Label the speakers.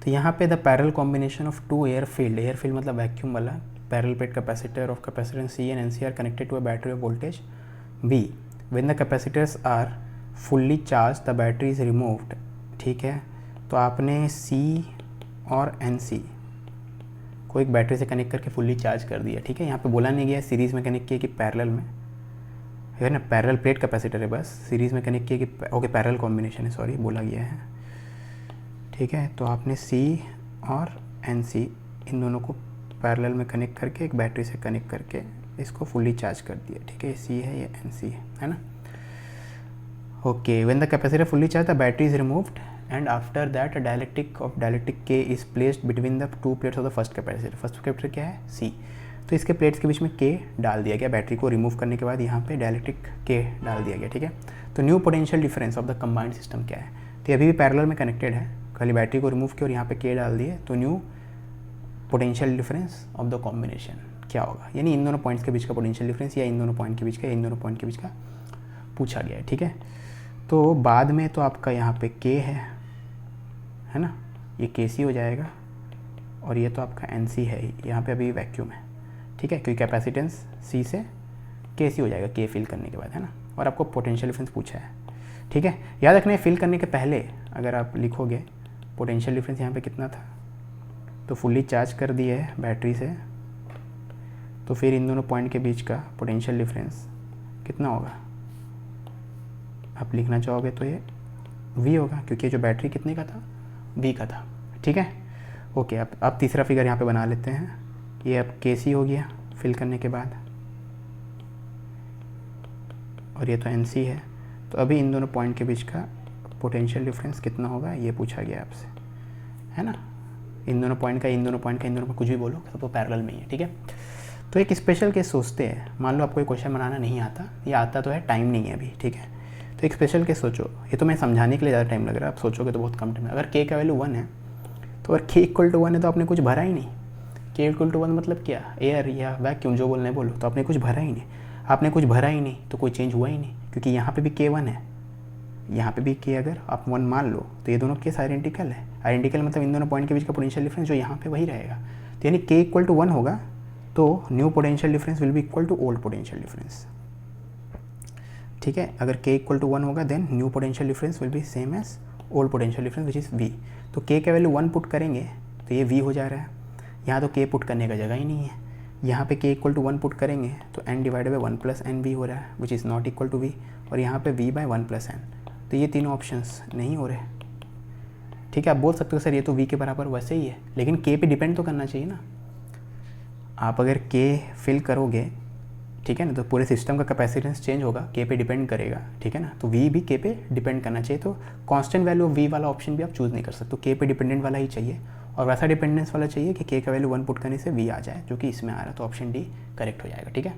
Speaker 1: तो यहाँ पे the parallel combination of two air field मतलब वैक्यूम वाला parallel plate capacitor of capacitance C and NC are connected to a battery of voltage V when the capacitors are fully charge the battery is removed. ठीक है, तो आपने C और NC को एक battery से कनेक्ट करके फुल्ली चार्ज कर दिया। ठीक है, यहाँ पे बोला नहीं गया सीरीज़ में कनेक्ट किया कि पैरेलल में, है ना, पैरेलल प्लेट कैपेसिटर है, बस सीरीज़ में कनेक्ट किया कि ओके पैरेलल कॉम्बिनेशन है, सॉरी बोला गया है। ठीक है, तो आपने C और NC इन दोनों को पैरेलल में कनेक्ट करके एक बैटरी से कनेक्ट करके इसको फुल्ली चार्ज कर दिया। ठीक है, ये C है, ये NC है ना। Okay, when the capacitor fully charge the battery is removed and after that dielectric K is placed between the two plates of the first capacitor. First capacitor क्या है, C, तो इसके प्लेट्स के बीच में K डाल दिया गया। बैटरी को रिमूव करने के बाद यहाँ पे डायलेक्ट्रिक K डाल दिया गया। ठीक है, तो new potential difference of the combined system क्या है, तो अभी भी पैरेलल में कनेक्टेड है, खाली बैटरी को रिमूव किया और यहाँ पे K डाल दिए, तो new potential difference of the combination क्या होगा, यानी इन दोनों पॉइंट्स के बीच का पोटेंशियल डिफरेंस या इन दोनों पॉइंट के बीच का, इन दोनों पॉइंट के बीच का पूछा गया है। ठीक है, तो बाद में तो आपका यहाँ पे K है ना, ये KC हो जाएगा और ये तो आपका NC है ही, यहाँ पे अभी वैक्यूम है। ठीक है, क्योंकि कैपेसिटेंस C से KC हो जाएगा K फिल करने के बाद, है ना, और आपको पोटेंशियल डिफरेंस पूछा है। ठीक है, याद रखना है फिल करने के पहले अगर आप लिखोगे पोटेंशियल डिफरेंस यहाँ पे कितना था, तो फुल्ली चार्ज कर दिए है बैटरी से, तो फिर इन दोनों पॉइंट के बीच का पोटेंशियल डिफरेंस कितना होगा आप लिखना चाहोगे तो ये V होगा, क्योंकि जो बैटरी कितने का था, V का था। ठीक है, ओके, अब तीसरा फिगर यहाँ पे बना लेते हैं। ये अब KC हो गया फिल करने के बाद, और ये तो NC है, तो अभी इन दोनों पॉइंट के बीच का पोटेंशियल डिफरेंस कितना होगा ये पूछा गया आपसे, है ना। इन दोनों पॉइंट का, इन दोनों पॉइंट का, इन दोनों का कुछ भी बोलो, सब तो पैरेलल में ही है। ठीक है, तो एक स्पेशल केस सोचते हैं, मान लो आपको एक क्वेश्चन बनाना नहीं आता, या आता तो है, टाइम नहीं है अभी। ठीक है, तो एक स्पेशल केस सोचो, ये तो मैं समझाने के लिए ज़्यादा टाइम लग रहा है, आप सोचोगे तो बहुत कम टाइम। अगर K का वैल्यू 1 है, तो अगर K इक्वल टू 1 है तो आपने कुछ भरा ही नहीं। K इक्वल टू 1 मतलब क्या, एयर या वैक्यूम जो बोलने बोलो, तो आपने कुछ भरा ही नहीं। आपने कुछ भरा ही नहीं तो कोई चेंज हुआ ही नहीं, क्योंकि यहाँ पे भी K1 है, यहाँ पे भी K अगर आप 1 मान लो तो ये दोनों केस आइडेंटिकल है। आइडेंटिकल मतलब इन दोनों पॉइंट के बीच का पोटेंशियल डिफरेंस जो यहाँ पे वही रहेगा, तो यानी K इक्वल टू 1 होगा तो new potential difference will be equal to old potential difference. ठीक है, अगर K इक्वल टू 1 होगा then new potential difference will be same as old potential difference which is V। तो K का value 1 put करेंगे तो ये V हो जा रहा है, यहाँ तो K पुट करने का जगह ही नहीं है। यहाँ पे K इक्वल टू 1 पुट करेंगे तो n divided by 1 plus NV हो रहा है which is not equal to V, और यहाँ पे V बाई 1 प्लस n, तो ये तीनों ऑप्शंस नहीं हो रहे। ठीक है, आप बोल सकते हो सर ये तो V के बराबर वैसे ही है, लेकिन K पे डिपेंड तो करना चाहिए ना। आप अगर K फिल करोगे, ठीक है ना, तो पूरे सिस्टम का कैपेसिटेंस चेंज होगा, K पे डिपेंड करेगा। ठीक है ना, तो V भी K पे डिपेंड करना चाहिए, तो कांस्टेंट वैल्यू ऑफ V वाला ऑप्शन भी आप चूज़ नहीं कर सकते, तो K पे डिपेंडेंट वाला ही चाहिए, और वैसा डिपेंडेंस वाला चाहिए कि K का वैल्यू 1 पुट करने से V आ जाए, जो कि इसमें आ रहा है, तो ऑप्शन D करेक्ट हो जाएगा। ठीक है।